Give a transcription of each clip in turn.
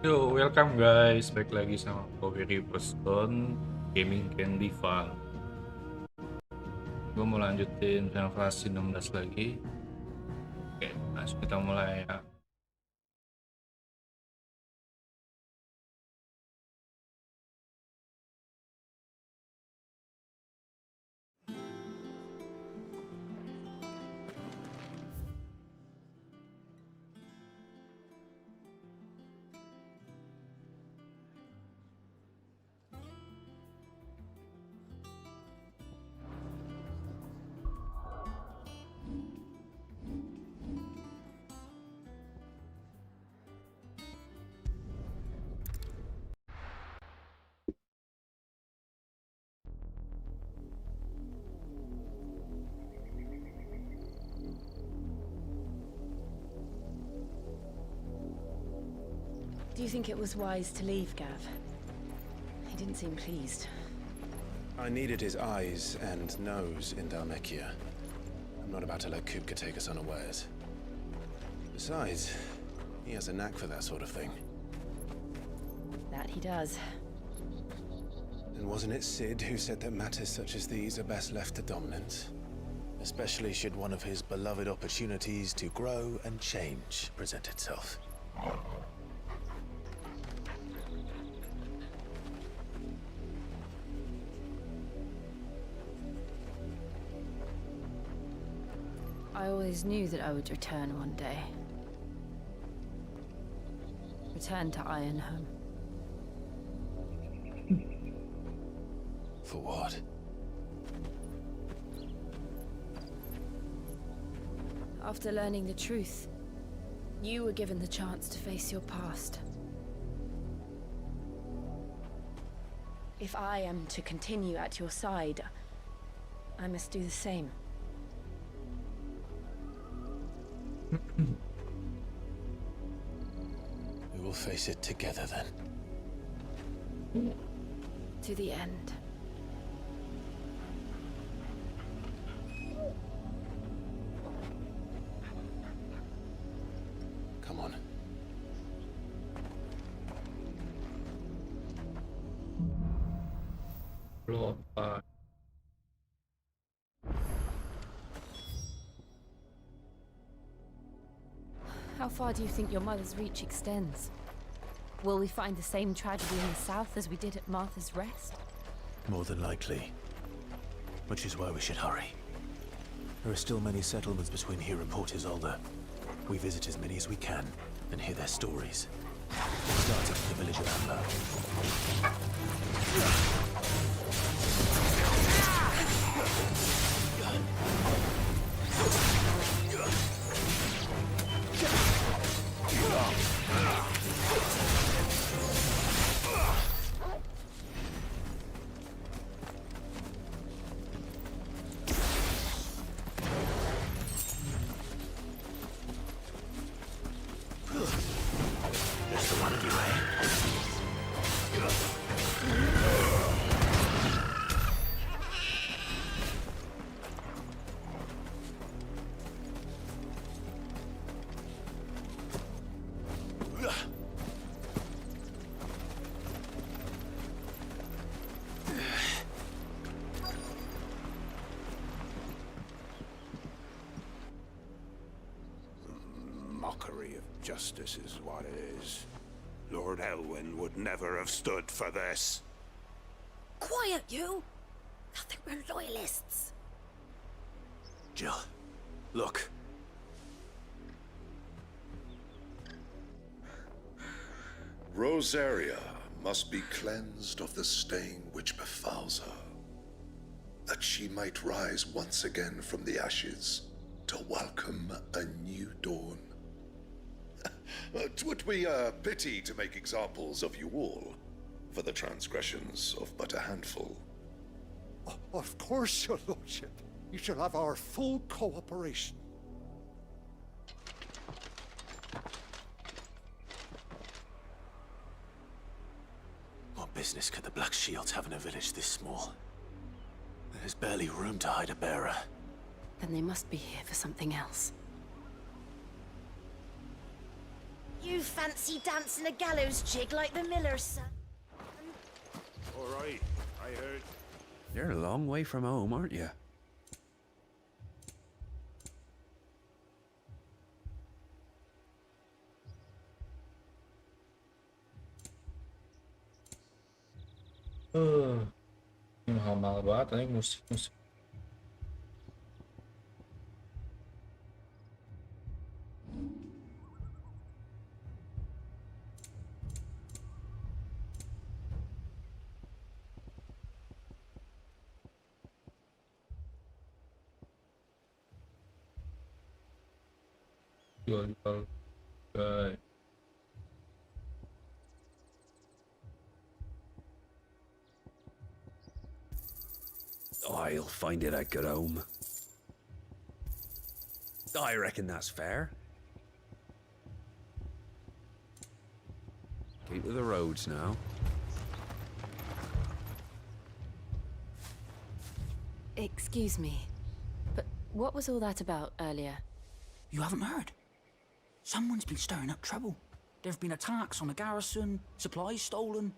Yo, welcome guys, back lagi sama aku WiryverseZone. Gaming can be fun. Gue mau lanjutin Final Fantasy 16 lagi. Oke, langsung kita mulai ya. Do you think it was wise to leave, Gav? He didn't seem pleased. I needed his eyes and nose in Dhalmekia. I'm not about to let Kupka take us unawares. Besides, he has a knack for that sort of thing. That he does. And wasn't it Sid who said that matters such as these are best left to dominance? Especially should one of his beloved opportunities to grow and change present itself. I always knew that I would return one day. Return to Ironhome. For what? After learning the truth, you were given the chance to face your past. If I am to continue at your side, I must do the same. We will face it together then. To the end. Come on. Belum apa. How far do you think your mother's reach extends? Will we find the same tragedy in the south as we did at Martha's Rest? More than likely. Which is why we should hurry. There are still many settlements between here and Port Isolde. We visit as many as we can and hear their stories. Starting with the village of Amber. There's the one anyway. Mockery of justice is what it is. Lord Elwyn would never have stood for this. Quiet, you! I think we're loyalists. Jill, look. Rosaria must be cleansed of the stain which befouls her, that she might rise once again from the ashes to welcome a new dawn. 'Twould be a pity to make examples of you all, for the transgressions of but a handful. Of course, your lordship. You shall have our full cooperation. What business could the Black Shields have in a village this small? There's barely room to hide a bearer. Then they must be here for something else. You fancy dancing a gallows jig like the miller's son? All right, I heard. You're a long way from home, aren't you? Ini mahal banget nih musik. Jual guys. I'll find it out, get home. I reckon that's fair. Keep to the roads now. Excuse me, but what was all that about earlier? You haven't heard? Someone's been stirring up trouble. There have been attacks on the garrison, supplies stolen.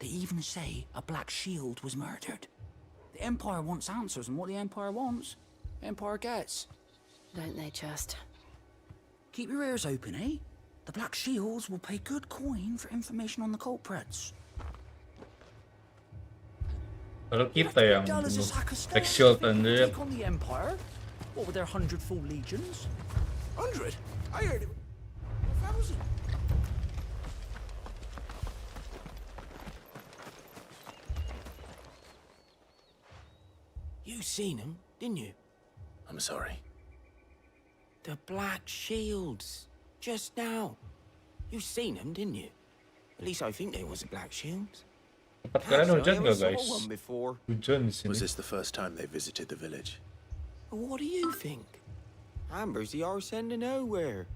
They even say a Black Shield was murdered. The Empire wants answers, and what the Empire wants, Empire gets. Don't they just? Keep your ears open, eh? The Black Shields will pay good coin for information on the culprits. Kalau kita yang Black Shield anjir. Take on the Empire? What with their 100 full legions? 100? I heard it. 1,000. You seen them, didn't you? I'm sorry. The Black Shields. Just now. You seen them, didn't you? At least I think there was a Black Shields. Tempat kalian hujan I never nggak saw guys? one before. Hujan di sini. Was this the first time they visited the village? What do you think? Amber's the arse end of nowhere.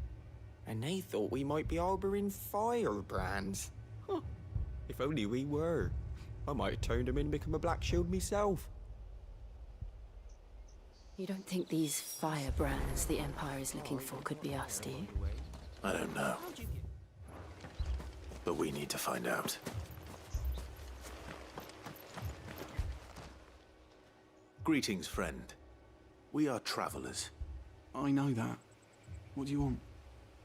And they thought we might be harboring firebrands. Huh. If only we were. I might have turned them in and become a Black Shield myself. You don't think these firebrands the Empire is looking for could be us, do you? I don't know. But we need to find out. Greetings, friend. We are travelers. I know that. What do you want?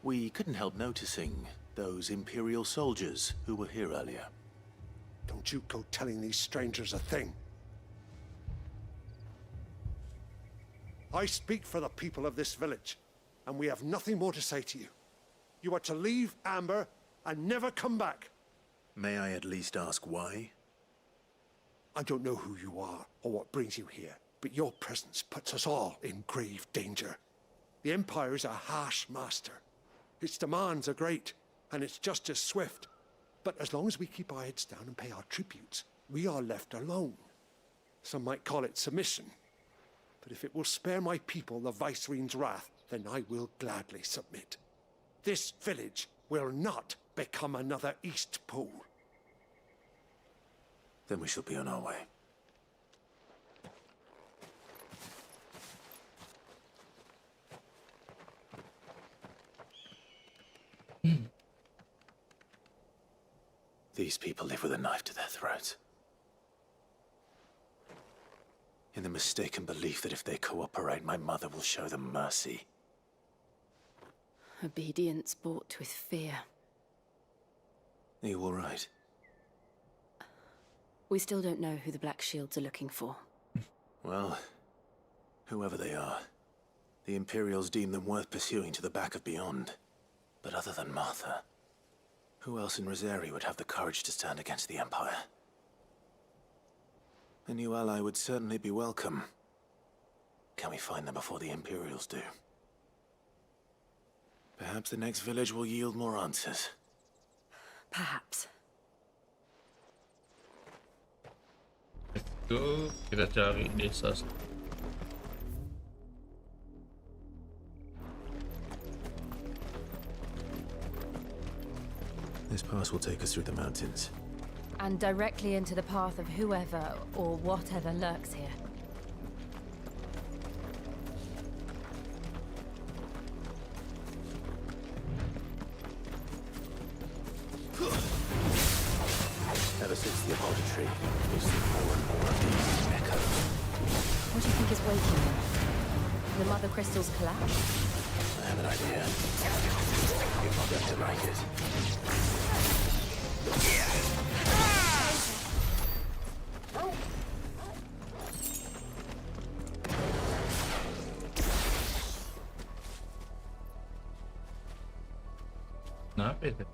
We couldn't help noticing those Imperial soldiers who were here earlier. Don't you go telling these strangers a thing. I speak for the people of this village, and we have nothing more to say to you. You are to leave Amber and never come back. May I at least ask why? I don't know who you are or what brings you here, but your presence puts us all in grave danger. The Empire is a harsh master. Its demands are great, and its justice swift. But as long as we keep our heads down and pay our tributes, we are left alone. Some might call it submission. But if it will spare my people the Viceroy's wrath, then I will gladly submit. This village will not become another East Pole. Then we shall be on our way. These people live with a knife to their throats. In the mistaken belief that if they cooperate, my mother will show them mercy. Obedience bought with fear. Are you all right? We still don't know who the Black Shields are looking for. Well, whoever they are, the Imperials deem them worth pursuing to the back of beyond. But other than Martha, who else in Rosari would have the courage to stand against the Empire? A new ally would certainly be welcome. Can we find them before the Imperials do? Perhaps the next village will yield more answers. Perhaps. Itu kita cari desa. This pass will take us through the mountains. And directly into the path of whoever or whatever lurks here. Ever since the auditory, we've seen more and more of these echoes. What do you think is waking them? The mother crystal's collapse? I have an idea. You're not going to like it. Kenapa itu?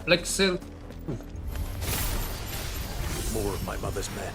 Black Silk. More of my mother's men.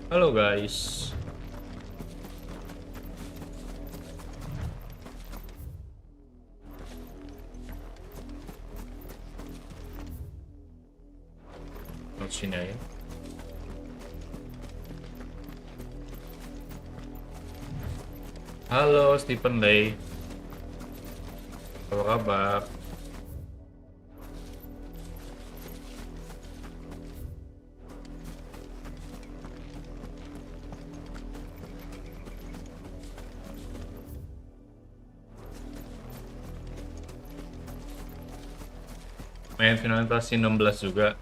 Halo guys. Lewat sini aja. Halo Stephen Lay. Apa kabar? Main Final Fantasy 16 juga.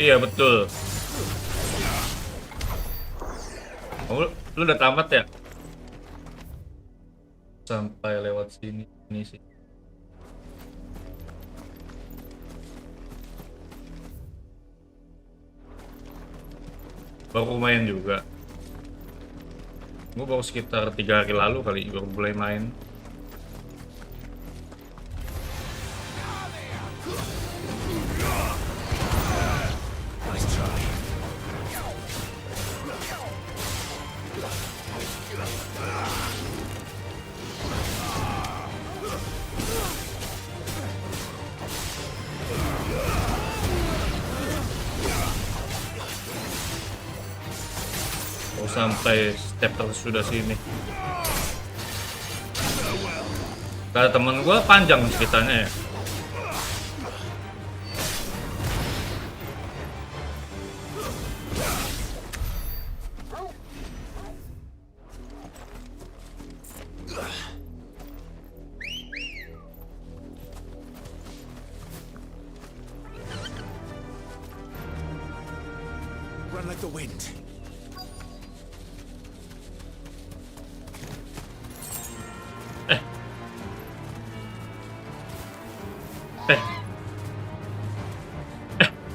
Iya betul. Oh, lu udah tamat ya? Sampai lewat sini ini sih. Baru main juga. Gue baru sekitar 3 hari lalu kali baru mulai main. Sampai step tersudah sini. Kata temen gue panjang ceritanya ya. Run like the wind.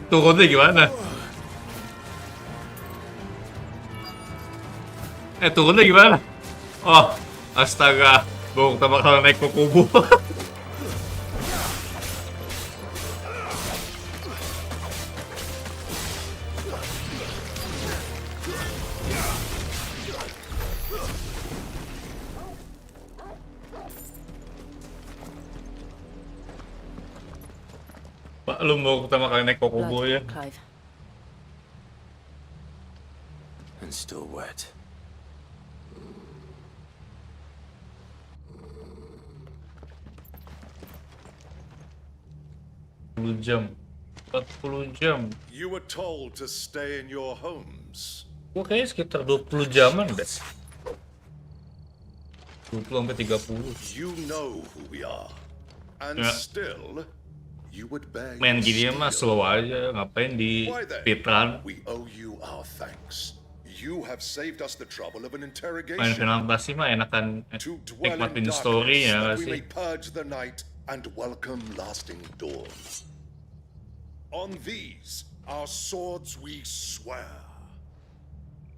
Turunnya gimana? Turunnya gimana? Oh, astaga. Baru pertama kali naik ke kubu. Pak, lu mau pertama kali naik ke kubu ya? Clive. And still wet. Jam. 40 jam. You were told to stay in your homes. Gue kayaknya sekitar 20 jaman deh. 20 sampai 30. You know who we are. And Yeah. still, you would beg Main and gini mah steal. slow aja, ngapain di Why then? speedrun. We owe you our thanks. You have saved us the trouble of an Main interrogation. Final Fantasy mah enakan To dwell nikmatin in story darkness, ya that gak we sih? may purge the night and welcome lasting dawn. On these, our swords we swear.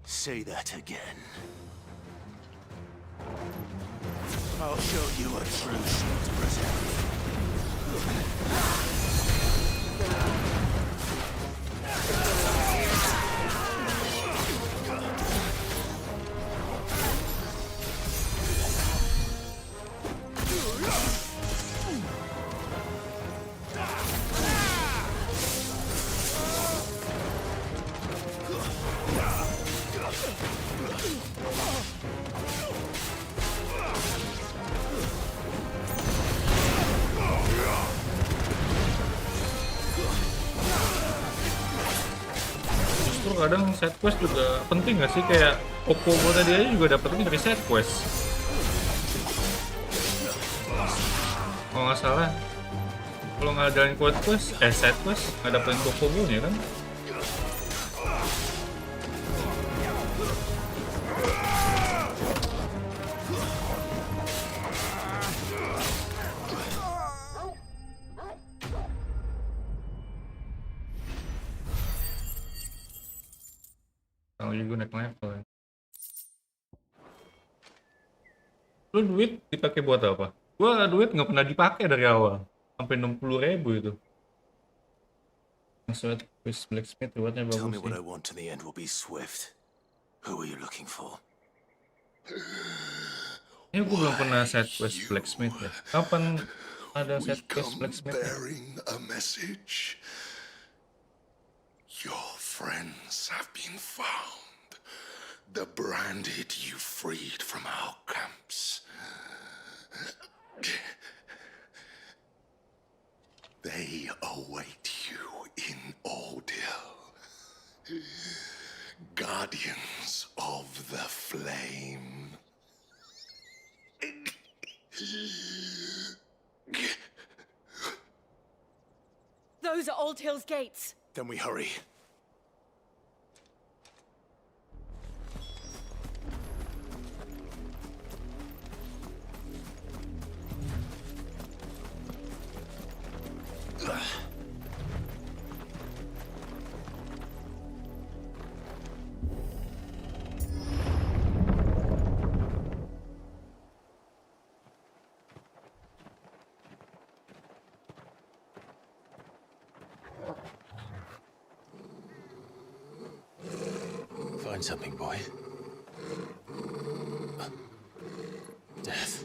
Say that again. I'll show you a true shield present. Justru kadang side quest juga penting gak sih? Kayak Kokobo tadi aja juga dapetnya dari side quest. Kalau nggak salah, kalau ngadain side quest nggak dapetin Kokobo nya kan? Kalau juga naik level ya. Lu duit dipakai buat apa? Gua duit nggak pernah dipakai dari awal. Sampai 60.000 itu. Maksudnya quiz blacksmith rewardnya Tell bagus me what sih. I want in the end will be swift. Who are you looking for? Ya gue belum pernah side quest blacksmith ya. Kapan ada We side quest come blacksmith ya? bearing a message. Your friends have been found. The branded you freed from our camps. They await you in Ordeal. Guardians of the Flame. Those are Old Hill's gates. Then we hurry. Find something, boy. Death.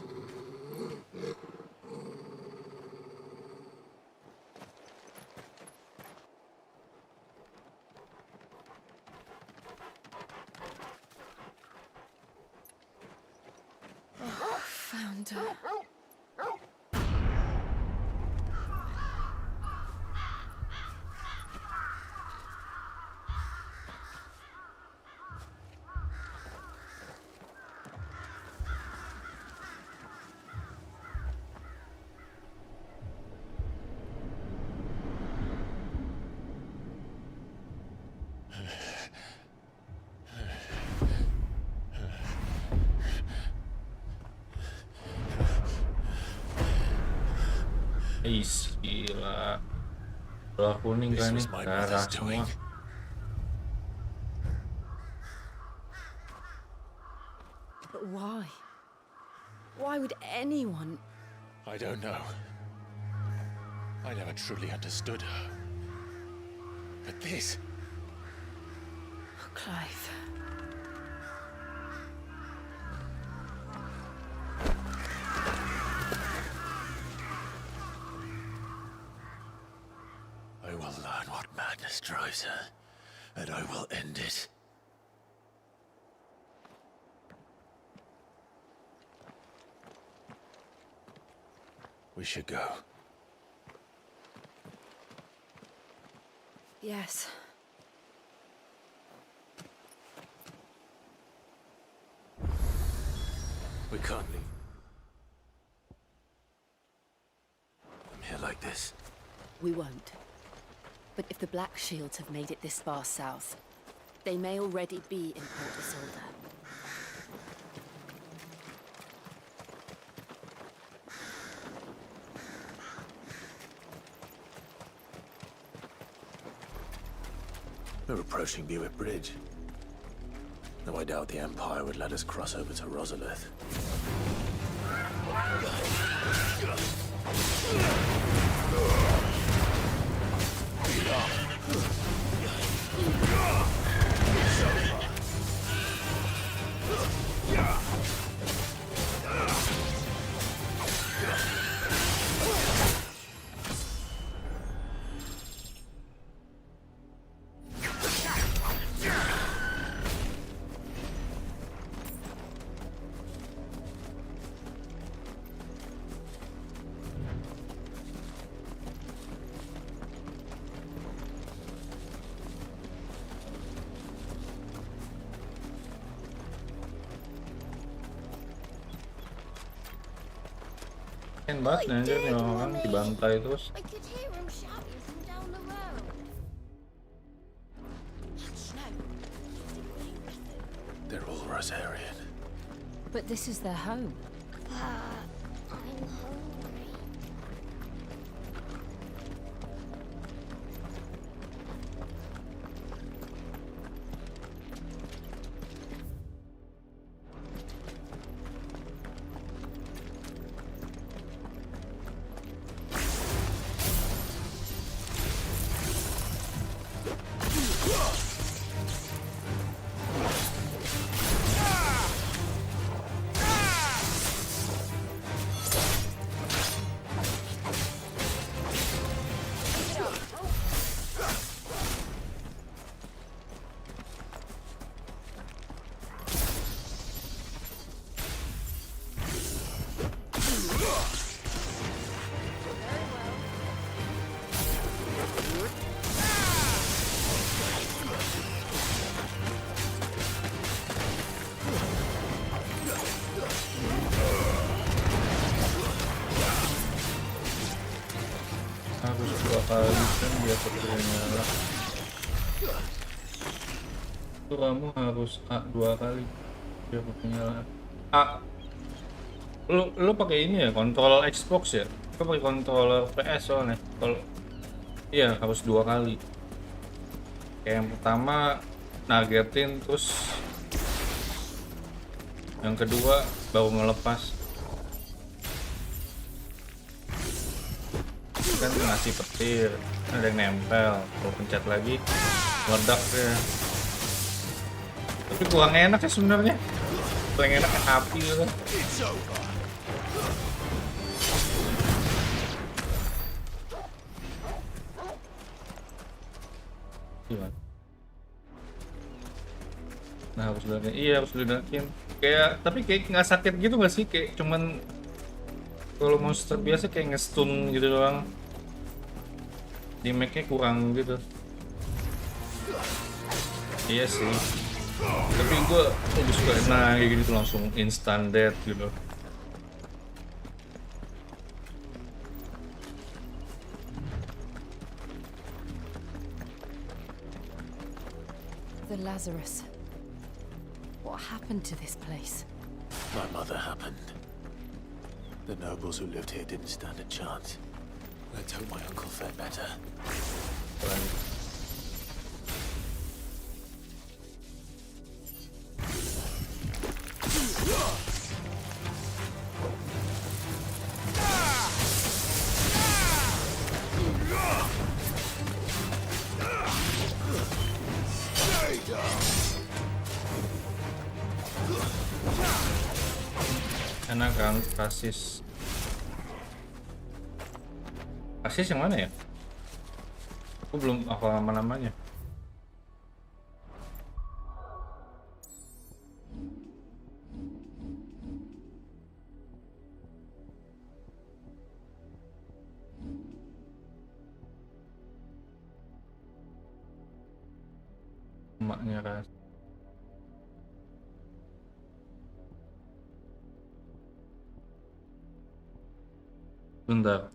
Found her. Ais, gila. Bola kuning This kan nih, was my darah mother's doing. semua. But why? Why would anyone? I don't know. I never truly understood her. But this... Oh, Clive. I will learn what madness drives her, and I will end it. We should go. Yes. We can't leave. I'm here like this. We won't. But if the Black Shields have made it this far south, they may already be in Port Isolde. We're approaching Buick Bridge. Though I doubt the Empire would let us cross over to Rosalith. Keren banget anjir nih orang dibantai terus. I could hear him shouting from down the road. They're all Rosarian. But this is their home. I'm hungry. Harus 2 kali kan biar petirnya nyala. Itu kamu harus A 2 kali biar petirnya nyala. A. Lu pakai ini ya, kontrol Xbox ya? Lu pakai controller PS soalnya. Kalau iya harus 2 kali. Kayak yang pertama nargetin, terus yang kedua baru ngelepas. Kan ngasih petir, ada yang nempel, kalau pencet lagi meledak ya. Tapi kurang enak ya sebenarnya, kurang enak kayak api gitu. Gimana? Nah harus ledakin, iya harus ledakin. Kayak tapi kayak nggak sakit gitu nggak sih, kayak cuman kalau monster biasa kayak nge-stun gitu doang. Di make-nya kurang gitu. Iya sih. Tapi gue lebih suka kayak gitu langsung instant death gitu. The Lazarus. What happened to this place? My mother happened. The nobles who lived here didn't stand a chance. Let's hope my uncle fared better. Enak kan kasis yang mana ya? Aku belum hafal nama-namanya. Emaknya ras. Bentar.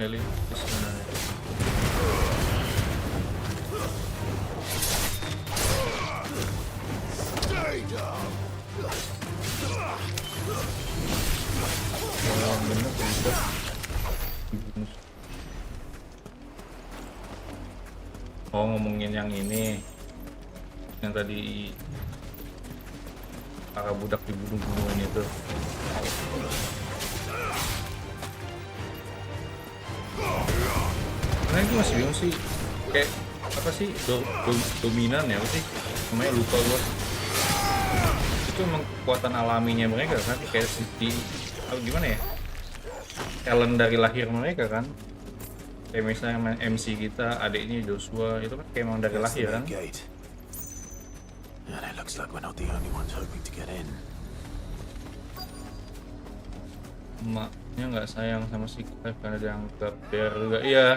Eli, oh, ngomongin yang ini, yang tadi para budak dibunuh-bunuhin itu. Karena itu masih bingung sih, kayak apa sih dominan ya, apa sih namanya, lupa gua. Itu emang kekuatan alaminya mereka kan, kayak di gimana ya, talent dari lahir mereka kan. Kayak misalnya MC kita, adiknya Joshua, itu kan kayak emang dari lahir kan. And it looks like we're not the only ones hoping to get in. Emaknya nggak sayang sama si Clive karena dianggap biar juga. Iya.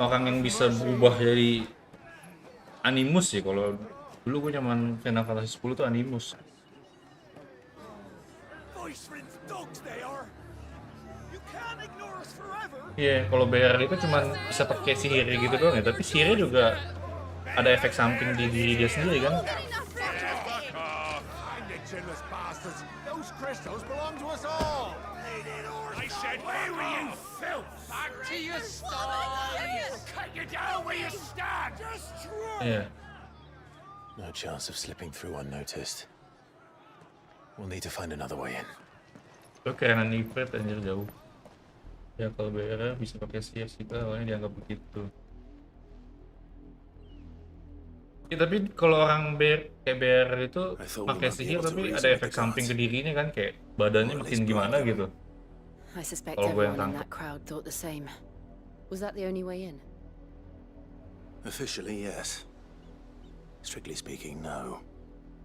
Orang yang bisa berubah jadi animus sih, kalau dulu gue nyaman Final Fantasy 10 tuh animus. Iya, kalau BR itu cuma bisa pakai sihir gitu doang ya, tapi sihirnya juga ada efek samping di diri dia sendiri kan. Iya. No chance of slipping through unnoticed. We'll need to find another way in. Itu kerenan Ifrit anjir jauh. Ya kalau BR bisa pakai sihir sih, awalnya dianggap begitu. Ya, tapi kalau orang kayak BR itu pakai sihir tapi ada efek samping ke dirinya kan, kayak badannya makin gimana gitu. I suspect Kalau gue yang everyone in tangkap. that crowd thought the same. Was that the only way in? Officially, yes. Strictly speaking, no.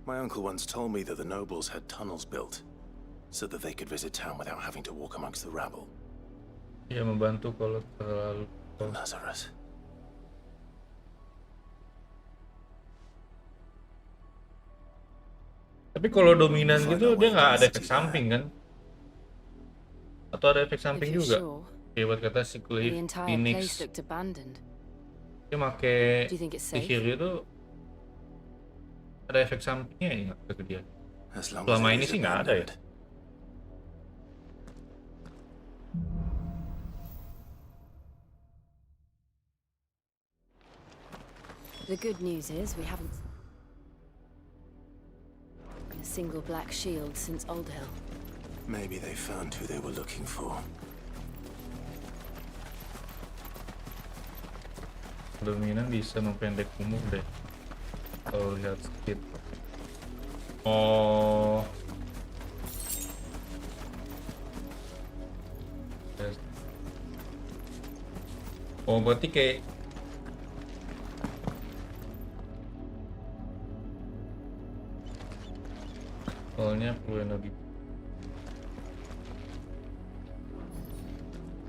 My uncle once told me that the nobles had tunnels built so that they could visit town without having to walk amongst the rabble. Iya, membantu kalau terlalu. Lazarus. Tapi kalau dominan gitu dia nggak ada efek samping kan? Atau ada efek samping If you're juga? sure, Kayak buat kata si the Clive, entire Phoenix, place looked abandoned. dia pakai Do you think it's safe? sihir itu ada efek sampingnya ya nggak ke dia? As long as Selama it ini is sih nggak ada ya. abandoned. The good news is we haven't seen a single black shield since Old Hill. Maybe they found who they were looking for. Dominan bisa mempendek umur deh. Kalau lihat speed. Oh. Yes. Oh, berarti kayak soalnya perlu yang lebih.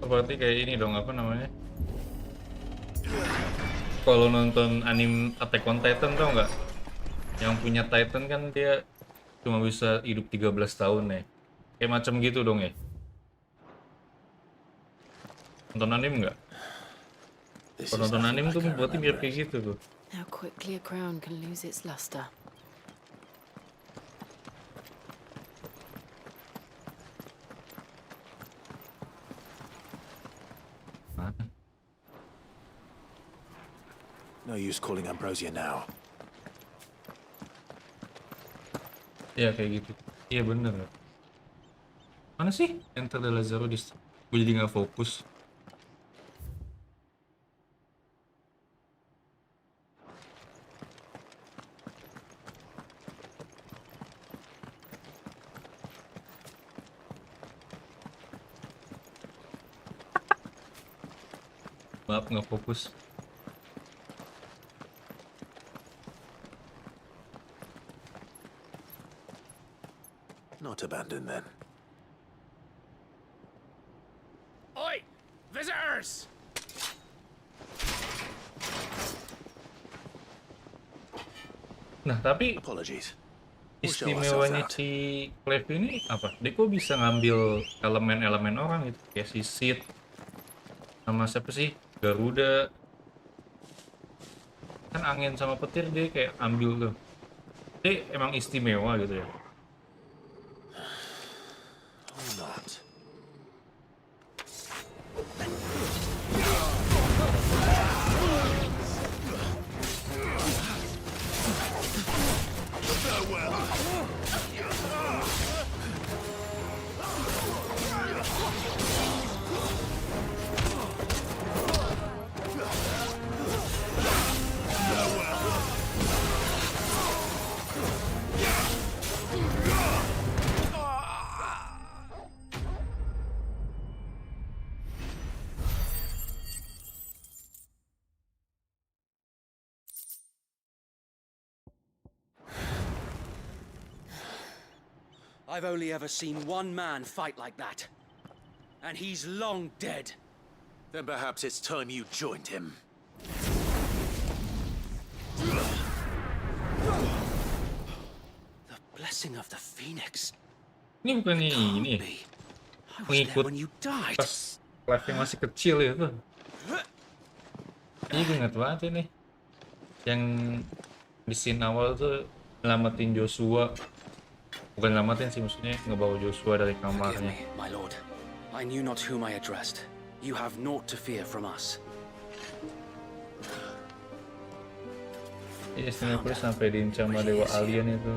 Oh, berarti kayak ini dong, apa namanya? Kalau nonton anime Attack on Titan tau nggak? Yang punya Titan kan dia cuma bisa hidup 13 tahun ya. Kayak macam gitu dong ya. Nonton anime nggak? Kalau nonton anime tuh berarti mirip kayak gitu tuh. How quickly a crown can lose its luster. Mana? No use calling Ambrosia now. Iya kayak gitu. Iya bener. Mana sih Enter the Lazaro di? Gue jadi nggak fokus. Maaf nggak fokus. Not abandoned then. Oi! Visitors! Nah tapi Apologies. istimewanya si Clive ini apa? Dia kok bisa ngambil elemen-elemen orang gitu, kayak si Sid sama siapa sih? Garuda. Kan angin sama petir dia kayak ambil tuh. Dia emang istimewa gitu ya. Or not. I've only ever seen one man fight like that. And he's long dead. Then perhaps it's time you joined him. The blessing of the Phoenix. Ini bukannya ini ya? Pengikut when you died. pas Clive yang masih kecil ya tuh. Ini gue ingat banget ini. Yang di scene awal tuh nyelamatin Joshua. Bukan nyelamatin sih, maksudnya ngebawa Joshua dari Forgive kamarnya. me, my lord. I knew not whom I addressed. You have naught to fear from us. Iya, Selamat sampai diincar sama dewa alien itu.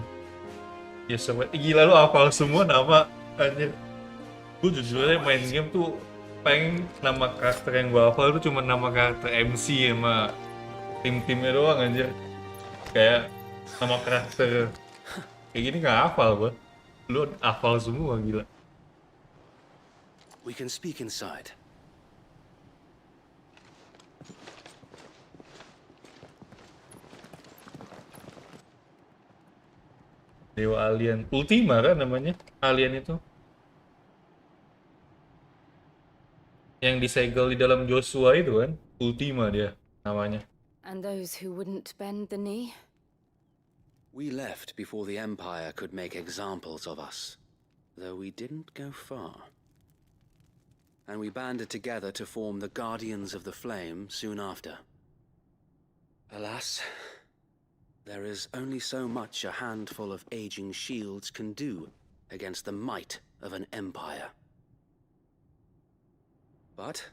Ya sobat, gila lu hafal semua nama anjir. Gue jujur aja main game tuh pengen nama karakter yang gue hafal tuh cuma nama karakter MC sama tim-timnya doang anjir. Kayak nama karakter kayak gini gak hafal gue. Lu hafal semua, gila. We can speak inside. Dewa alien Ultima kan namanya, alien itu yang disegel di dalam Joshua itu kan, Ultima dia namanya. And those who wouldn't bend the knee? We left before the Empire could make examples of us, though we didn't go far. And we banded together to form the Guardians of the Flame soon after. Alas, there is only so much a handful of aging shields can do against the might of an empire. But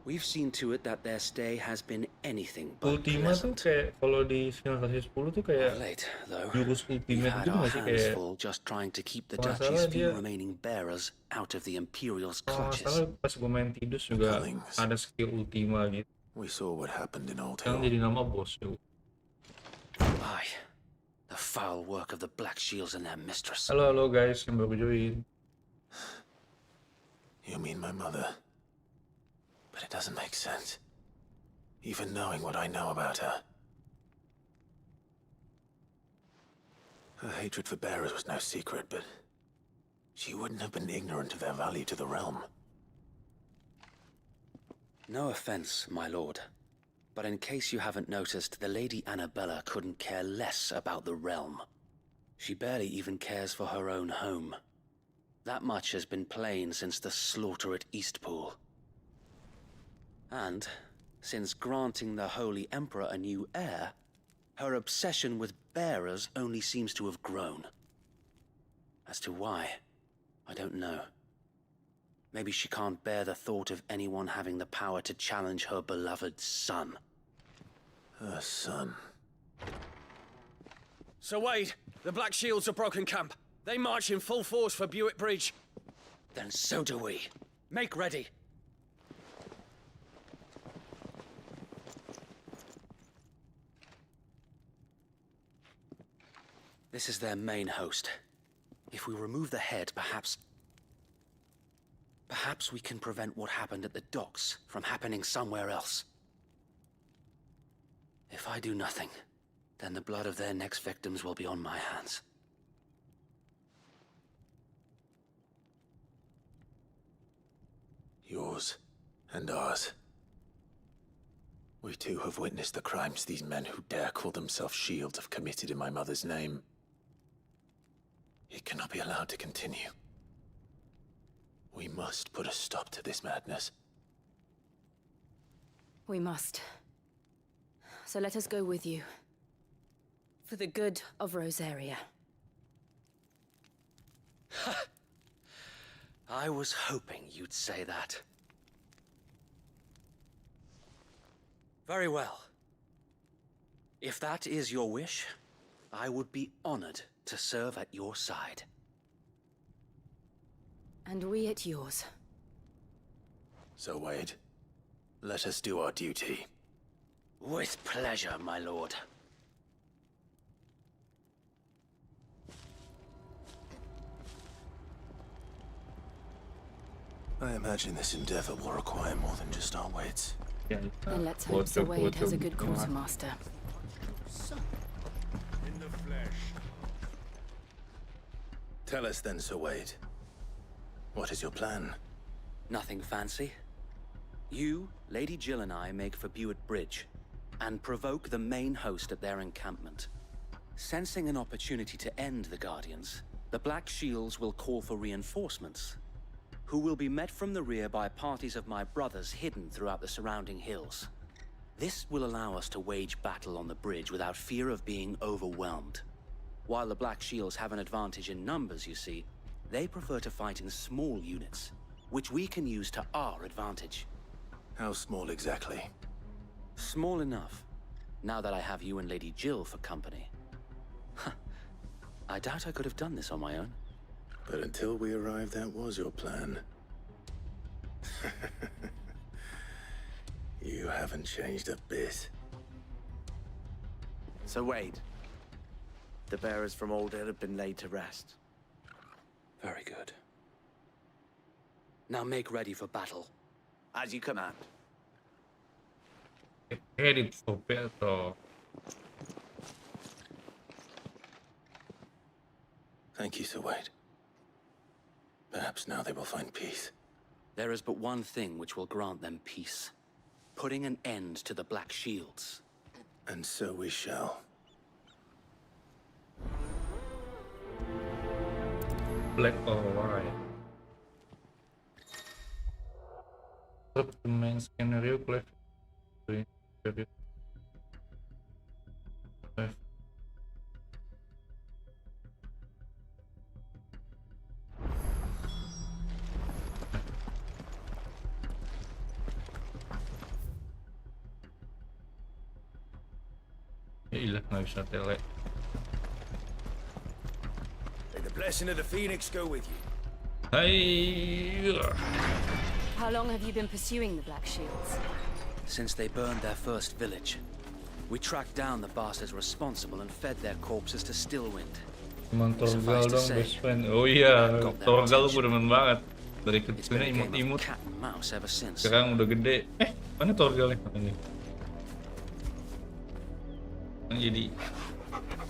we've seen to it that their stay has been anything but Ultima tuh pleasant. kayak kalau di Final Fantasy 10 tuh kayak Late, though. jurus We've ultimate had gitu our masih hands kayak full just trying to keep the kalau nggak duchy's salah few dia remaining bearers out of the Imperial's kalau nggak clutches. salah pas gue main Tidus juga ada skill Ultima gitu. We saw what happened in Old Yang Hill. jadi nama bos tuh. Aye, the foul work of the Black Shields and their mistress. Halo guys yang baru join. You mean my mother? But it doesn't make sense. Even knowing what I know about her. Her hatred for bearers was no secret, but she wouldn't have been ignorant of their value to the realm. No offense, my lord, but in case you haven't noticed, the Lady Annabella couldn't care less about the realm. She barely even cares for her own home. That much has been plain since the slaughter at Eastpool. And, since granting the Holy Emperor a new heir, her obsession with bearers only seems to have grown. As to why, I don't know. Maybe she can't bear the thought of anyone having the power to challenge her beloved son. Her son. Sir Wade, the Black Shields have broken camp. They march in full force for Buick Bridge. Then so do we. Make ready. This is their main host. If we remove the head, perhaps we can prevent what happened at the docks from happening somewhere else. If I do nothing, then the blood of their next victims will be on my hands. Yours and ours. We too have witnessed the crimes these men who dare call themselves shields have committed in my mother's name. It cannot be allowed to continue. We must put a stop to this madness. We must. So let us go with you. For the good of Rosaria. I was hoping you'd say that. Very well. If that is your wish, I would be honored to serve at your side. And we at yours. So, Wade, let us do our duty. With pleasure, my lord. I imagine this endeavor will require more than just our wits. And let's hope Sir Wade has a good quartermaster. In the flesh. Tell us then, Sir Wade. What is your plan? Nothing fancy. You, Lady Jill and I make for Buick Bridge, and provoke the main host at their encampment. Sensing an opportunity to end the Guardians, the Black Shields will call for reinforcements, who will be met from the rear by parties of my brothers hidden throughout the surrounding hills. This will allow us to wage battle on the bridge without fear of being overwhelmed. While the Black Shields have an advantage in numbers, you see, they prefer to fight in small units, which we can use to our advantage. How small exactly? Small enough, now that I have you and Lady Jill for company. I doubt I could have done this on my own. But until we arrived, that was your plan. You haven't changed a bit. Sir Wade, the bearers from Old Hill have been laid to rest. Very good. Now make ready for battle. As you command. Ready for battle. Thank you, Sir Wade. Perhaps now they will find peace. There is but one thing which will grant them peace. Putting an end to the Black Shields. And so we shall. Black or white? Drop the main scenario, clive. Ilah, nggak bisa tele. May the blessing of the Phoenix go with you. Hey. How long have you been pursuing the Black Shields? Since they burned their first village, we tracked down the bastards responsible and fed their corpses to Stillwind. Cuman Torgal dong, best friend. Oh iya, Torgal gue demen banget. Dari kecilnya imut-imut. Sekarang udah gede. Mana Torgalnya? Ini. Kan jadi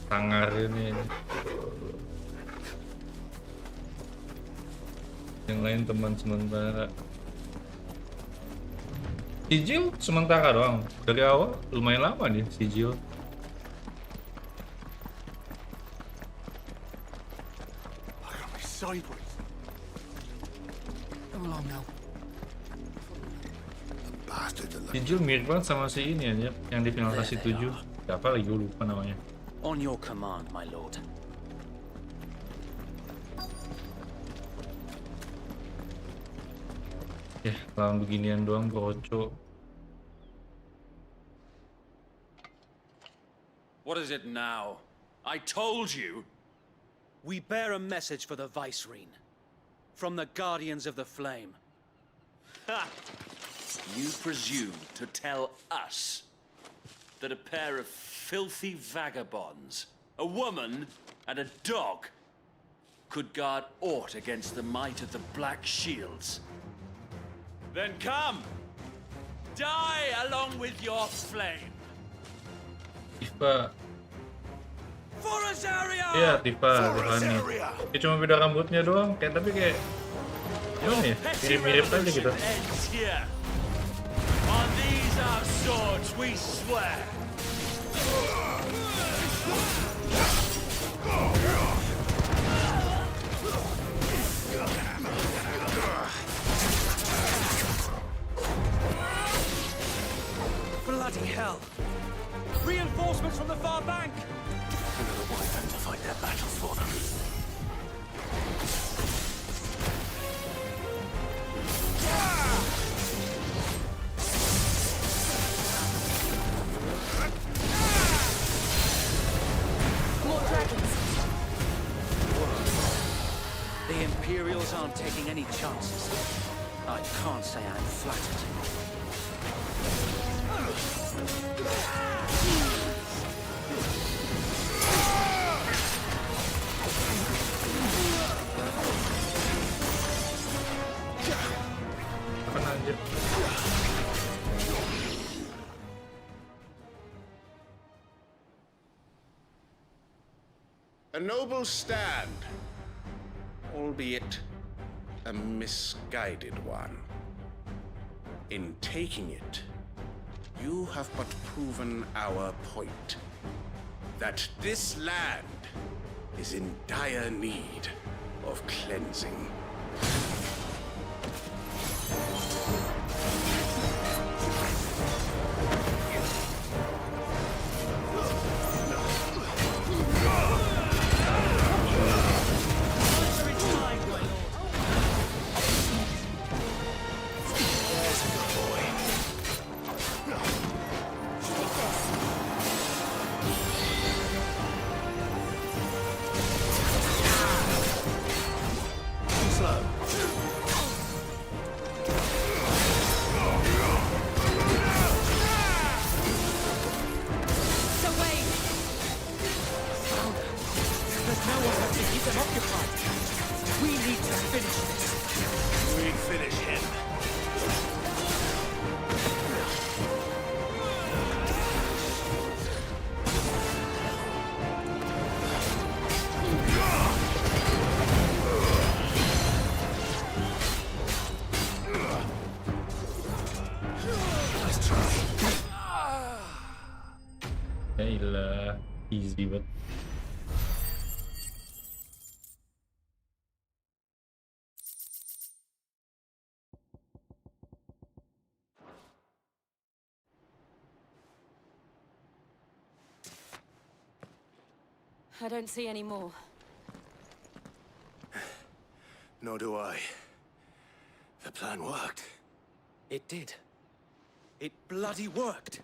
sangar ini. Yang lain teman sementara. Si Jill sementara doang. Dari awal lumayan lama dia si Jill. Sideways. Come along now. The Sijil mirip banget sama si ini aja yang di final kasih 7. Siapa lagi gue lupa namanya. On your command, my lord. Lawan beginian doang boroco. What is it now? I told you! We bear a message for the Vicereine. From the Guardians of the Flame. Ha! You presume to tell us that a pair of filthy vagabonds, a woman and a dog, could guard aught against the might of the Black Shields? Then come! Die along with your flame! Tifa. Forzaria! Iya, Tiffany. Ya cuma beda rambutnya doang, tapi kayak gimana ya? Mirip-mirip aja gitu. On these our swords we swear. Bloody hell! Reinforcements from the far bank! Another wyvern to fight their battles for them. More dragons. The Imperials aren't taking any chances. I can't say I'm flattered. A noble stand, albeit a misguided one. In taking it, you have but proven our point, that this land is in dire need of cleansing. Yaelah, easy banget. I don't see any more. Nor do I. The plan worked. It did. It bloody worked.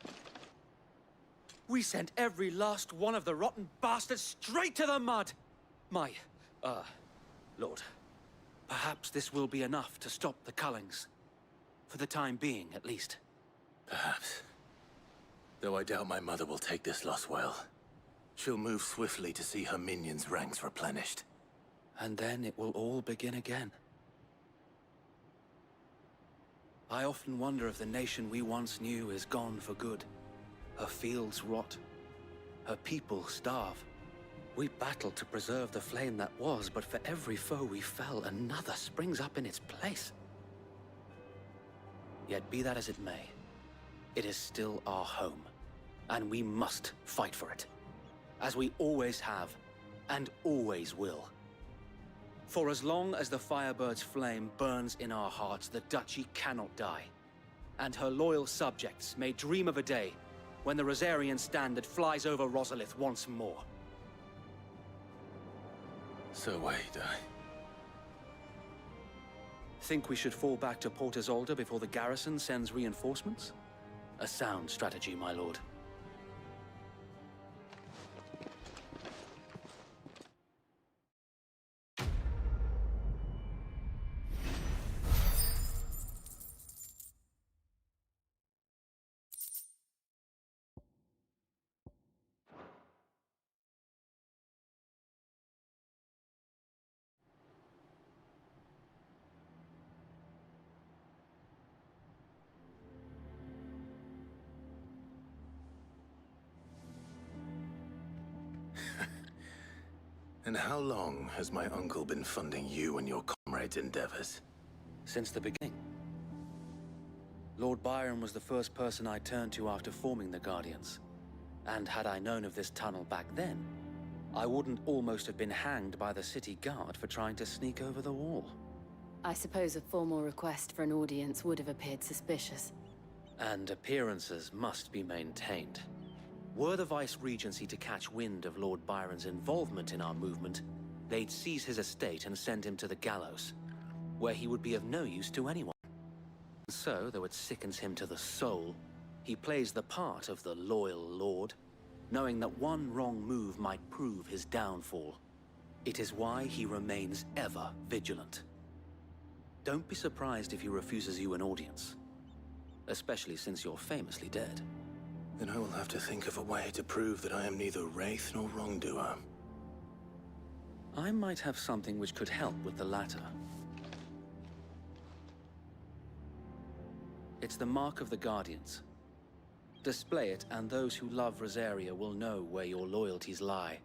We sent every last one of the rotten bastards straight to the mud! My, Lord, perhaps this will be enough to stop the Cullings. For the time being, at least. Perhaps. Though I doubt my mother will take this loss well. She'll move swiftly to see her minions' ranks replenished. And then it will all begin again. I often wonder if the nation we once knew is gone for good. Her fields rot. Her people starve. We battle to preserve the flame that was, but for every foe we fell, another springs up in its place. Yet be that as it may, it is still our home, and we must fight for it. As we always have, and always will. For as long as the Firebird's flame burns in our hearts, the Duchy cannot die. and her loyal subjects may dream of a day when the Rosarian standard flies over Rosalith once more. So wait, Think we should fall back to Port Isolde before the garrison sends reinforcements? A sound strategy, my lord. And how long has my uncle been funding you and your comrades' endeavors? Since the beginning. Lord Byron was the first person I turned to after forming the Guardians. And had I known of this tunnel back then, I wouldn't almost have been hanged by the city guard for trying to sneak over the wall. I suppose a formal request for an audience would have appeared suspicious. And appearances must be maintained. Were the Vice-Regency to catch wind of Lord Byron's involvement in our movement, they'd seize his estate and send him to the gallows, where he would be of no use to anyone. So, though it sickens him to the soul, he plays the part of the loyal lord, knowing that one wrong move might prove his downfall. It is why he remains ever vigilant. Don't be surprised if he refuses you an audience, especially since you're famously dead. Then I will have to think of a way to prove that I am neither wraith nor wrongdoer. I might have something which could help with the latter. It's the mark of the Guardians. Display it, and those who love Rosaria will know where your loyalties lie.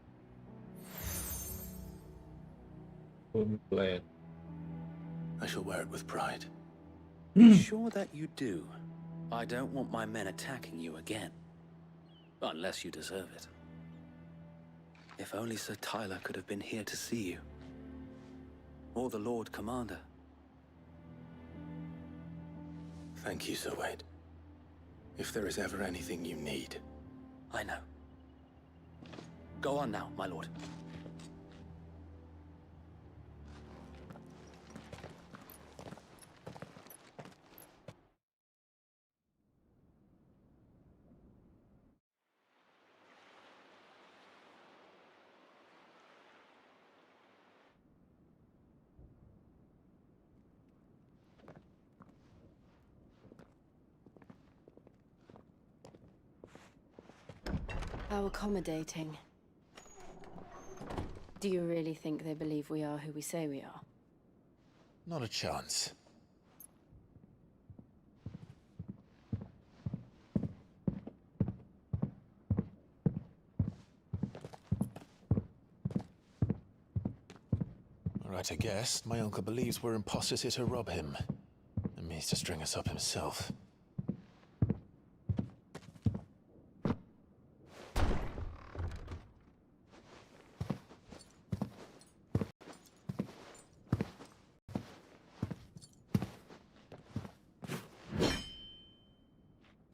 Play it. I shall wear it with pride. Be sure that you do. I don't want my men attacking you again. Unless you deserve it. If only Sir Tyler could have been here to see you. Or the Lord Commander. Thank you, Sir Wade. If there is ever anything you need. I know. Go on now, my lord. How accommodating. Do you really think they believe we are who we say we are? Not a chance. Right, I guess. My uncle believes we're imposters here to rob him. And means to string us up himself.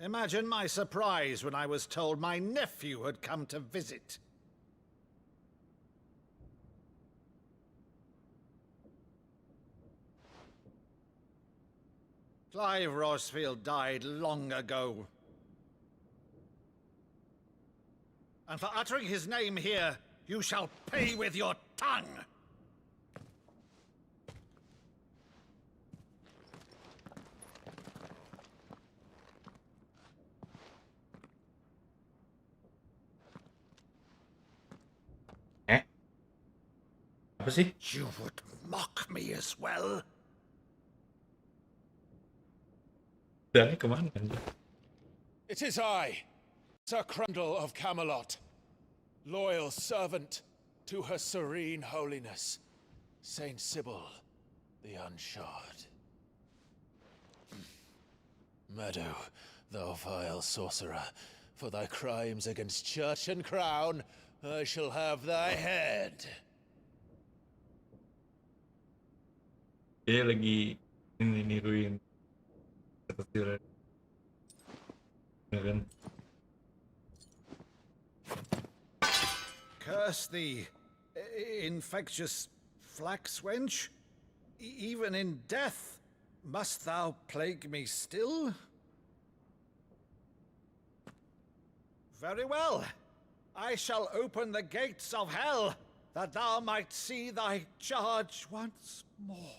Imagine my surprise when I was told my nephew had come to visit. Clive Rosfield died long ago. And for uttering his name here, you shall pay with your tongue! Apa sih? You would mock me as well? Dari kemana kan? It is I, Sir Crundle of Camelot, loyal servant to Her Serene Holiness, Saint Sybil the Unshod. Meadow, thou vile sorcerer, for thy crimes against church and crown, I shall have thy head. Dia lagi ini niruin kecil. Ya kan? Curse thee, infectious flax wench. Even in death, must thou plague me still? Very well. I shall open the gates of hell, that thou might see thy charge once more.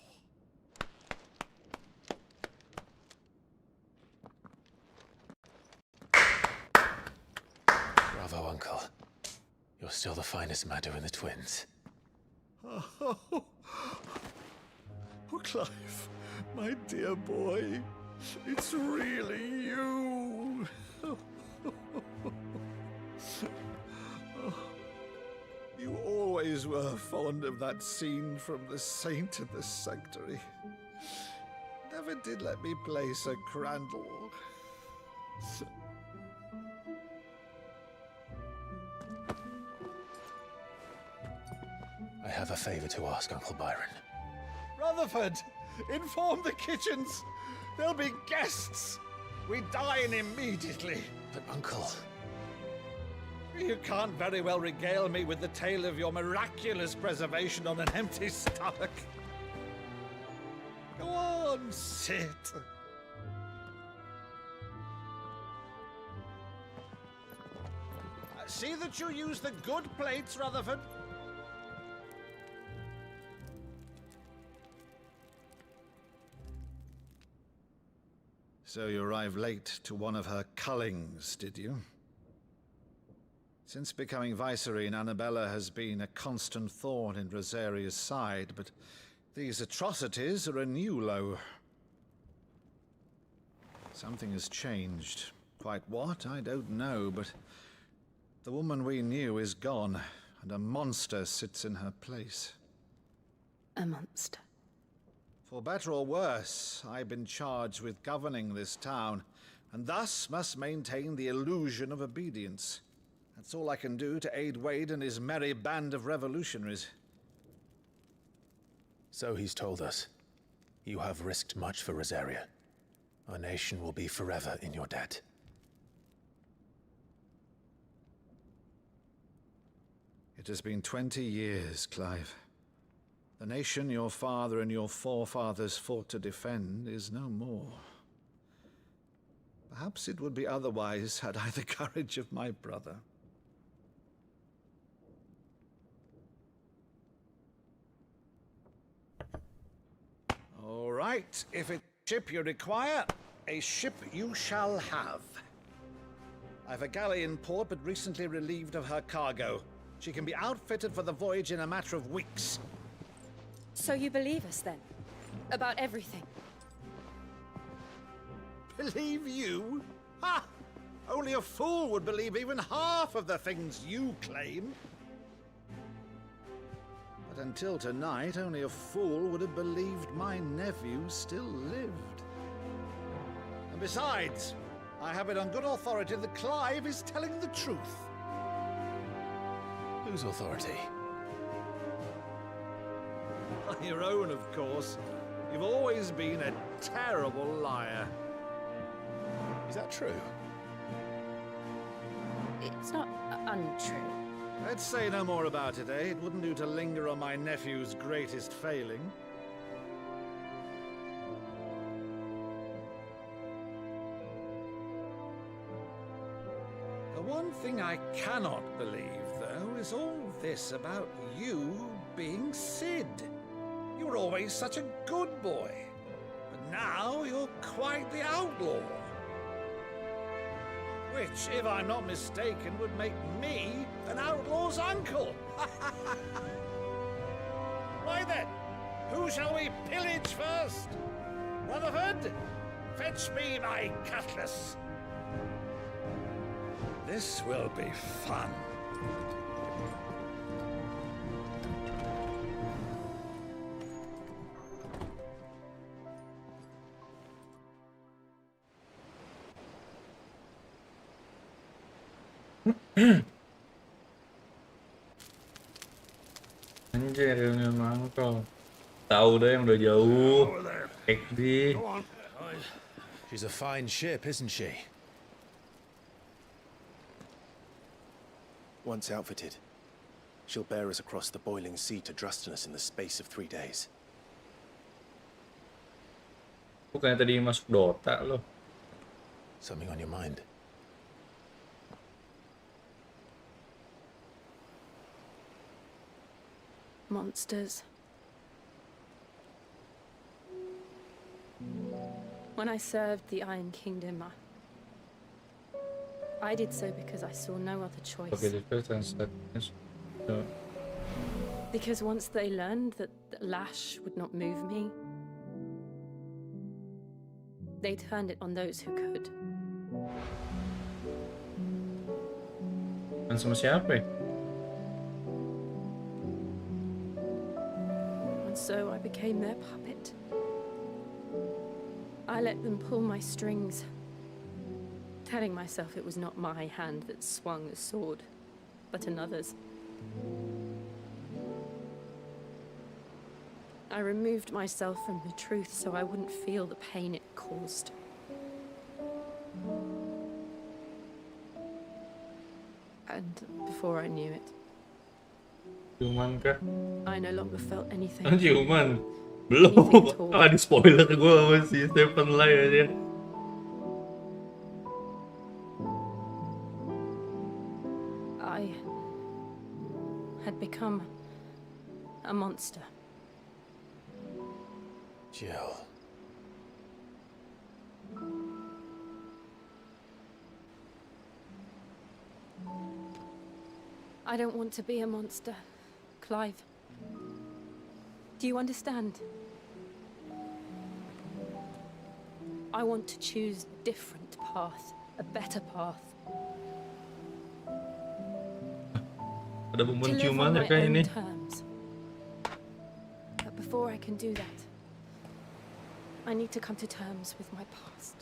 Bravo, Uncle. You're still the finest Maddu in the twins. Oh, Clive, my dear boy, it's really you. You always were fond of that scene from The Saint in the Sanctuary. Never did let me play Sir Crandall. I have a favor to ask, Uncle Byron. Rutherford, inform the kitchens. There'll be guests. We dine immediately. But, Uncle... You can't very well regale me with the tale of your miraculous preservation on an empty stomach. Go on, sit. See that you use the good plates, Rutherford. So you arrived late to one of her cullings, did you? Since becoming Vicereine, Annabella has been a constant thorn in Rosaria's side, but these atrocities are a new low. Something has changed. Quite what, I don't know, but the woman we knew is gone, and a monster sits in her place. A monster. For better or worse, I've been charged with governing this town, and thus must maintain the illusion of obedience. That's all I can do to aid Wade and his merry band of revolutionaries. So he's told us. You have risked much for Rosaria. Our nation will be forever in your debt. It has been 20 years, Clive. The nation your father and your forefathers fought to defend is no more. Perhaps it would be otherwise had I the courage of my brother. All right, if it's a ship you require, a ship you shall have. I've a galley in port, but recently relieved of her cargo. She can be outfitted for the voyage in a matter of weeks. So you believe us, then? About everything? Believe you? Ha! Only a fool would believe even half of the things you claim. But until tonight, only a fool would have believed my nephew still lived. And besides, I have it on good authority that Clive is telling the truth. Whose authority? Your own, of course. You've always been a terrible liar. Is that true? It's not untrue. Let's say no more about it, eh? It wouldn't do to linger on my nephew's greatest failing. The one thing I cannot believe, though, is all this about you being Sid. You were always such a good boy, but now you're quite the outlaw. Which, if I'm not mistaken, would make me an outlaw's uncle. Right then, who shall we pillage first? Rutherford, fetch me my cutlass. This will be fun. Anjir, Reuni mangkal. Tahu dah yang udah jauh. XD. She's a fine ship, isn't she? Once outfitted, she'll bear us across the boiling sea to Drustinus in the space of 3 days. Bukannya tadi masuk Dota loh. Something on your mind? Monsters. When I served the Iron Kingdom, I did so because I saw no other choice. Okay, the first and second. So, Because once they learned that the lash would not move me, they turned it on those who could. kan sama siapa ya? And so I became their puppet. I let them pull my strings, telling myself it was not my hand that swung the sword, but another's. I removed myself from the truth so I wouldn't feel the pain it caused. And before I knew it, Ciuman kah? I no longer felt anything. Ciuman? Belum. Ah, di spoiler gue sama si Stephen Lai aja. I had become a monster. Jill. I don't want to be a monster, Clive. Do you understand? I want to choose a different path, a better path. Ada To bumbun live on ciuman ya my kayak own ini. terms. But before I can do that, I need to come to terms with my past.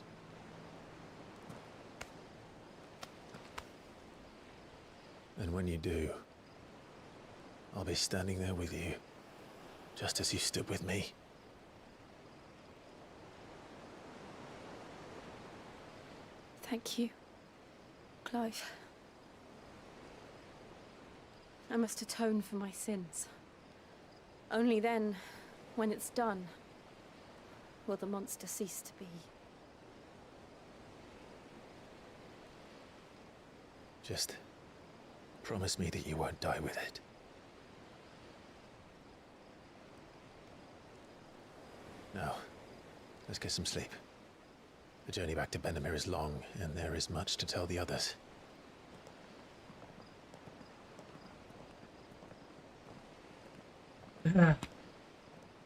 And when you do, I'll be standing there with you, just as you stood with me. Thank you, Clive. I must atone for my sins. Only then, when it's done, will the monster cease to be. Just promise me that you won't die with it. Now, let's get some sleep. The journey back to Benamir is long, and there is much to tell the others.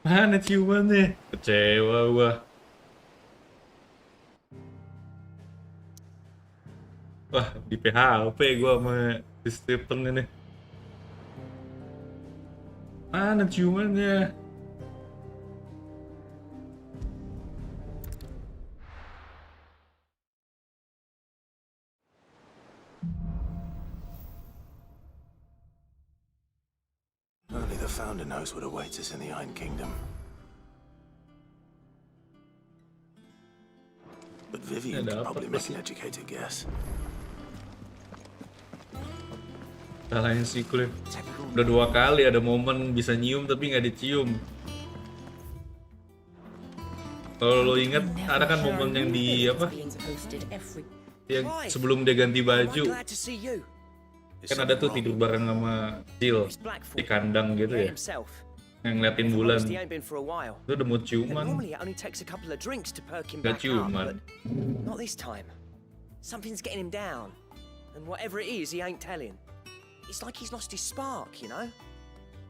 Mana ciumannya? Kecewa gua. Wah, di PHP gua sama si Stephen ini. Mana ciumannya? Only the Founder knows what awaits us in the Iron Kingdom. But Vivian could probably make an educated guess. Salahin si Clive. Udah 2 kali ada momen bisa nyium tapi nggak dicium. Kalau lo inget, ada kan momen yang di apa? Yang sebelum dia ganti baju. Kan ada tuh tidur bareng sama Jill di kandang gitu ya. Yang ngeliatin bulan. Itu udah mau ciuman. Gak ciuman. Not this time. Something's getting him down. And whatever it is, he ain't telling. It's like he's lost his spark, you know?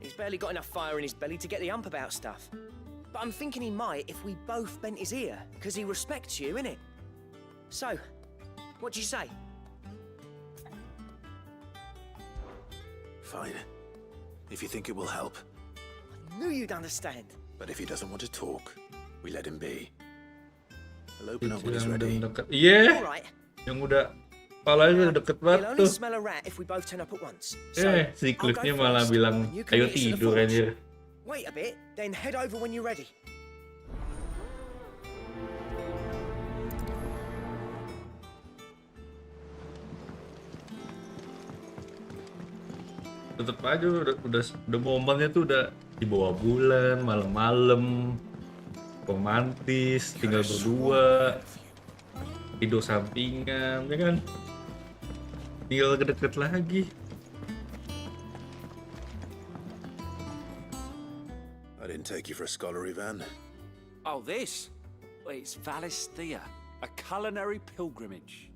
He's barely got enough fire in his belly to get the ump about stuff. But I'm thinking he might if we both bent his ear, because he respects you, innit? So, what do you say? Fine. If you think it will help. I knew you'd understand. But if he doesn't want to talk, we let him be. We'll open up when he's ready. Iya. Yang udah palanya udah deket banget We'll tuh. only smell a rat if we both turn up at once. Si Clive-nya malah bilang, ayo tidur aja. Wait a bit, then head over when you're ready. tetep aja udah momennya tuh udah di bawah bulan, malam-malam, romantis, tinggal berdua, tidur sampingan, ya kan? Tinggal deket lagi. I didn't take you for a scholarly van. Oh, this? Well, it's Valisthea, a culinary pilgrimage.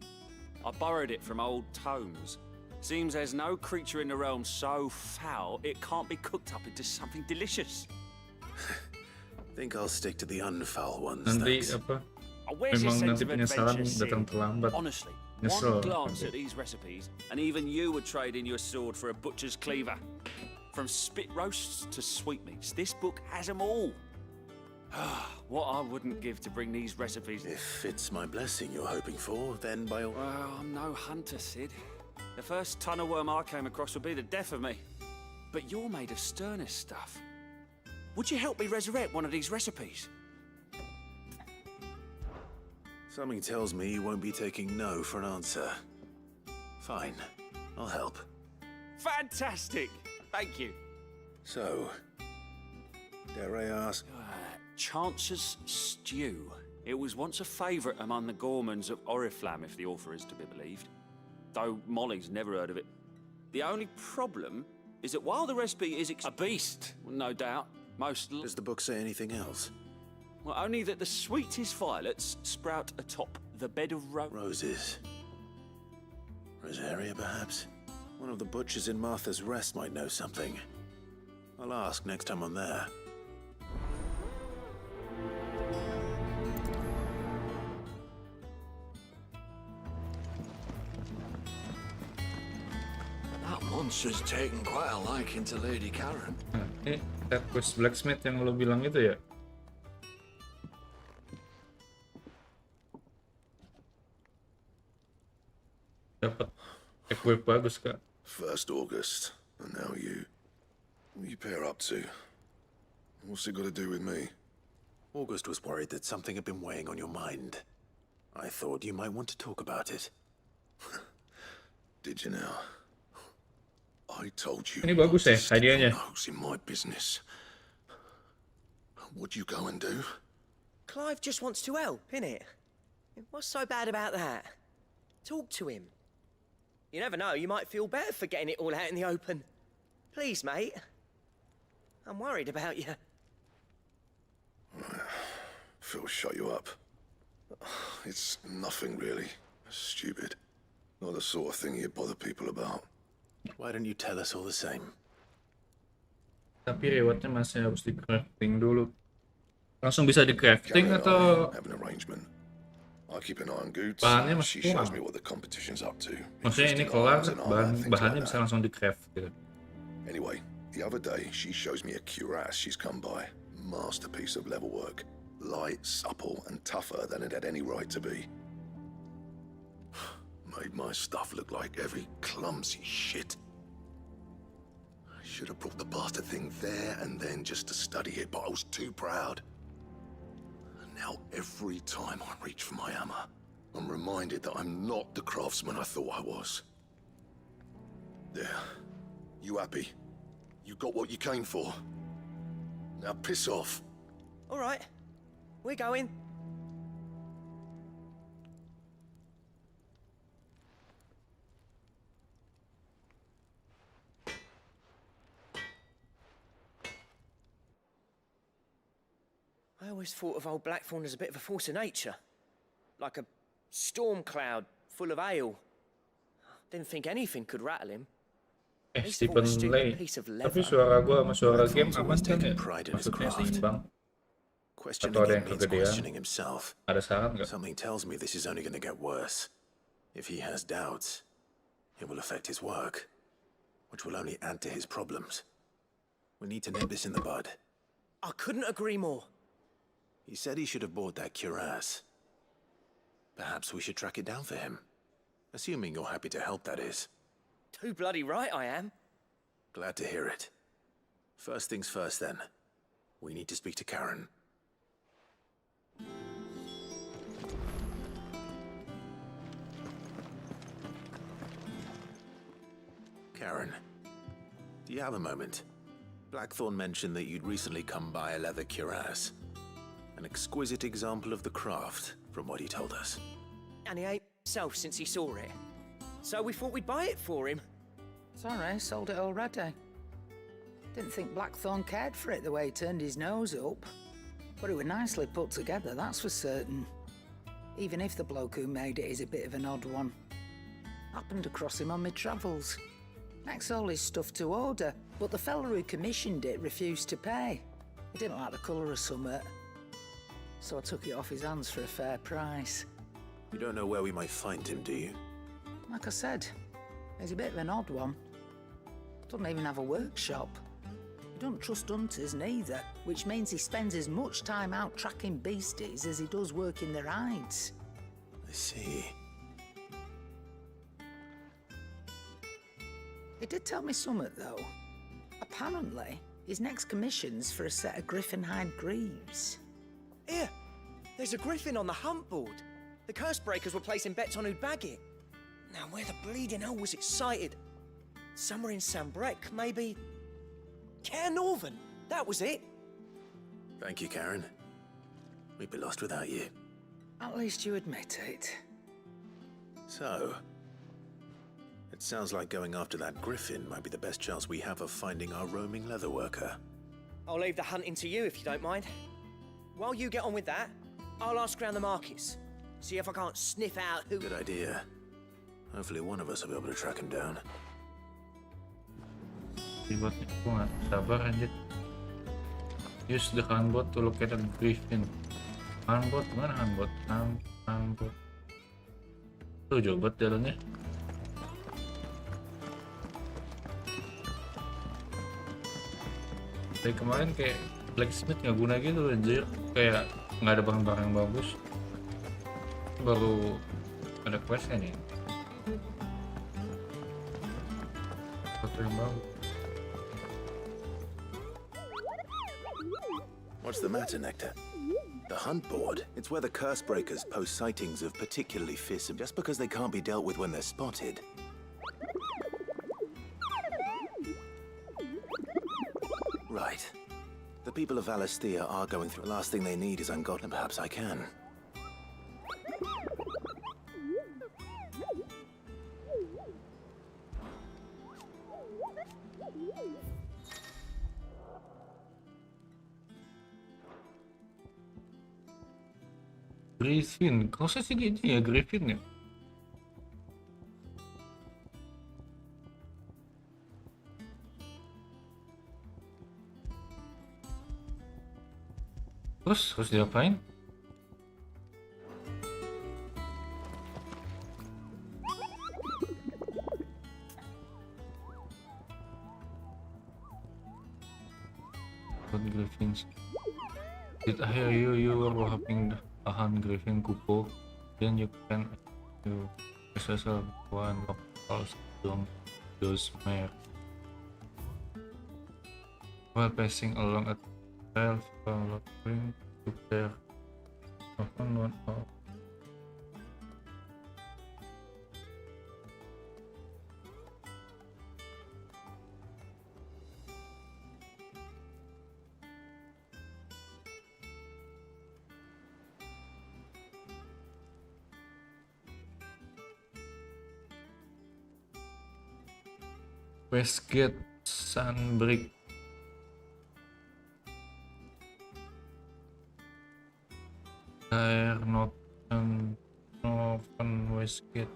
I borrowed it from old tomes. Seems there's no creature in the realm so foul it can't be cooked up into something delicious. Think I'll stick to the unfoul ones, Nanti thanks. apa? Where's your Memang sense nanti of penyesalan adventure, datang Sid? terlambat. Honestly, Nyesel. one glance at these recipes, and even you would trade in your sword for a butcher's cleaver. From spit roasts to sweetmeats, this book has them all. What I wouldn't give to bring these recipes. If it's my blessing you're hoping for, then by all... Well, I'm no hunter, Sid. The first tunnel worm I came across would be the death of me. But you're made of sterner stuff. Would you help me resurrect one of these recipes? Something tells me you won't be taking no for an answer. Fine, I'll help. Fantastic! Thank you. So, dare I ask... Chance's Stew. It was once a favourite among the gourmands of Oriflamme, if the author is to be believed. Though Molly's never heard of it. The only problem is that while the recipe is a beast, no doubt, most... Does the book say anything else? Well, only that the sweetest violets sprout atop the bed of roses. Rosaria, perhaps? One of the butchers in Martha's Rest might know something. I'll ask next time I'm there. That monster's taken quite a liking to Lady Karen. Nah, ini quest blacksmith yang lo bilang itu ya? Dapat equip bagus, Kak. 1st August, and now you. What are you pair up to? What's it got to do with me? August was worried that something had been weighing on your mind. I thought you might want to talk about it. Did you now? I told you. Ini bagus ya hadiahnya. Nose in my business. What'd you go and do? Clive just wants to help, innit? What's so bad about that? Talk to him. You never know, you might feel better for getting it all out in the open. Please, mate. I'm worried about you. Phil shut you up. It's nothing really. Stupid. Not the sort of thing you bother people about. Why don't you tell us all the same? Tapi rewardnya masih harus di crafting dulu. Langsung bisa di crafting atau? Have an arrangement. I keep an eye on Goots. Bahannya She masih shows kurang. me what the competition's up to. Maksudnya ini kelar, bahannya bisa langsung di craft gitu. Anyway, the other day she shows me a cuirass she's come by. Masterpiece of level work. Light, supple, and tougher than it had any right to be. Made my stuff look like every clumsy shit. I should have brought the bastard thing there and then just to study it, but I was too proud. And now every time I reach for my hammer, I'm reminded that I'm not the craftsman I thought I was. There. You happy? You got what you came for. Now piss off. All right, we're going. I always thought of old Blackthorn as a bit of a force of nature. Like a storm cloud full of hail. Didn't think anything could rattle him. Stephen Lay. Tapi suara gua sama suara game aman kan ya? Maksudnya seimbang. Atau ada yang kegedean? Ada saran nggak? Something tells me this is only going to get worse. If he has doubts, it will affect his work, which will only add to his problems. We need to nip this in the bud. I couldn't agree more. He said he should have bought that cuirass. Perhaps we should track it down for him. Assuming you're happy to help, that is. Too bloody right I am. Glad to hear it. First things first, then. We need to speak to Karen. Karen, Do you have a moment? Blackthorn mentioned that you'd recently come by a leather cuirass. An exquisite example of the craft, from what he told us. And he ain't himself since he saw it. So we thought we'd buy it for him. Sorry, sold it already. Didn't think Blackthorn cared for it the way he turned his nose up. But it was nicely put together, that's for certain. Even if the bloke who made it is a bit of an odd one. Happened across him on my travels. Next all his stuff to order, but the fella who commissioned it refused to pay. He didn't like the colour of summit. So I took it off his hands for a fair price. You don't know where we might find him, do you? Like I said, he's a bit of an odd one. Doesn't even have a workshop. He don't trust hunters neither, which means he spends as much time out tracking beasties as he does working their hides. I see. He did tell me something, though. Apparently, his next commission's for a set of griffin hide greaves. Here, there's a griffin on the hunt board. The curse breakers were placing bets on who'd bag it. Now, where the bleeding hell was it sighted? Somewhere in Sambrec, maybe... Care Northern, that was it. Thank you, Karen. We'd be lost without you. At least you admit it. So, it sounds like going after that griffin might be the best chance we have of finding our roaming leather worker. I'll leave the hunting to you if you don't mind. While you get on with that, I'll ask around the markets. See if I can't sniff out who... Good idea. Hopefully one of us will be able to track him down. Ribet nih, gue gak sabar anjir. Use the handbot to locate a griffin. Handbot, mana handbot? Handbot. Tuh jauh banget jalannya. Dari kemarin kayak blacksmith nggak guna gitu anjir. Kayak nggak ada barang-barang yang bagus. Baru ada questnya nih. Sesuatu yang bagus. What's the matter, Nectar? The hunt board? It's where the curse breakers post sightings of particularly fearsome, just because they can't be dealt with when they're spotted. Right. The people of Valisthea are going through. The last thing they need is ungodly. Perhaps I can. Griffin, kok sih gini ya Griffin ya? Terus harus diapain? What Griffins? Did I hear you were helping a hunt griffin couple? Then you can access one local those mare. While passing along a trail, following to their often one of Westgate Sunbreak. Air Northern Westgate.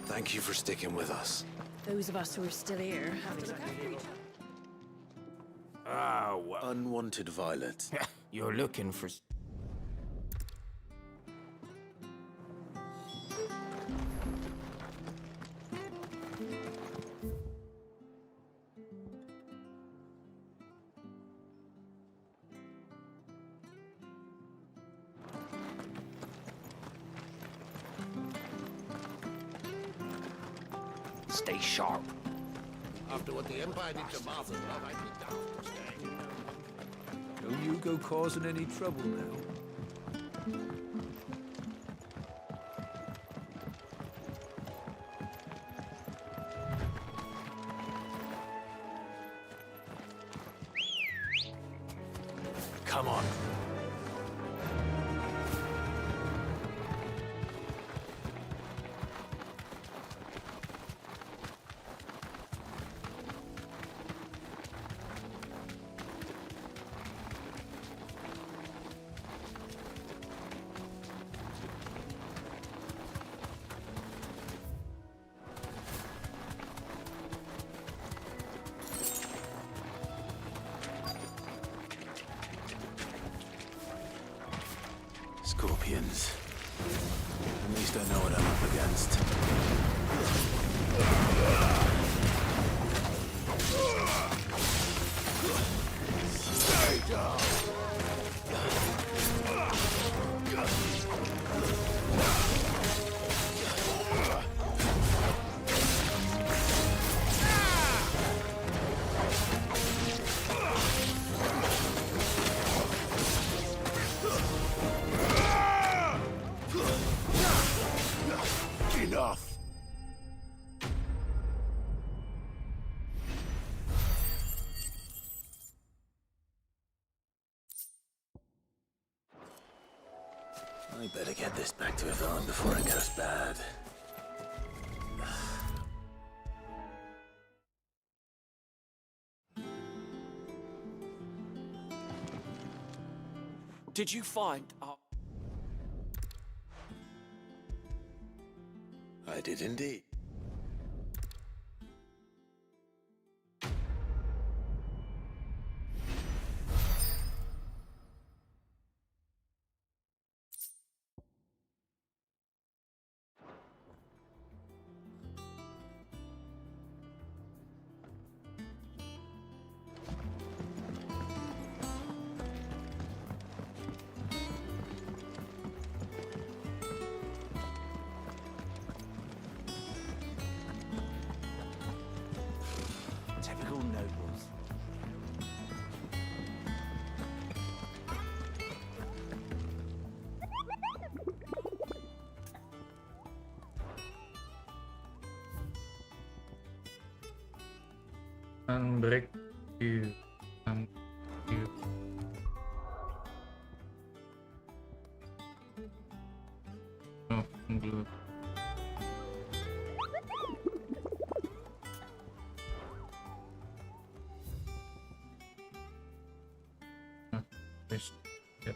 Thank you for sticking with us. Those of us who are still here have to look after each other. Unwanted violets. You're looking for... Stay sharp. After what the Empire did to Martha's love, I'd be down to stay. Don't you go causing any trouble now. Come on. Scorpions. At least I know what I'm up against. Stay down! Enough! I better get this back to Yvonne before it goes bad. Did you find I did indeed. typical nobles? Unbreak you. You. Oh, glue. Yes. Yep.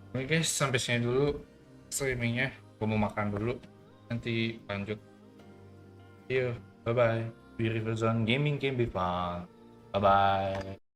Oke guys, sampai sini dulu streamingnya. Gue mau makan dulu, nanti lanjut. Bye bye. WiryverseZone gaming can be fun. Bye bye.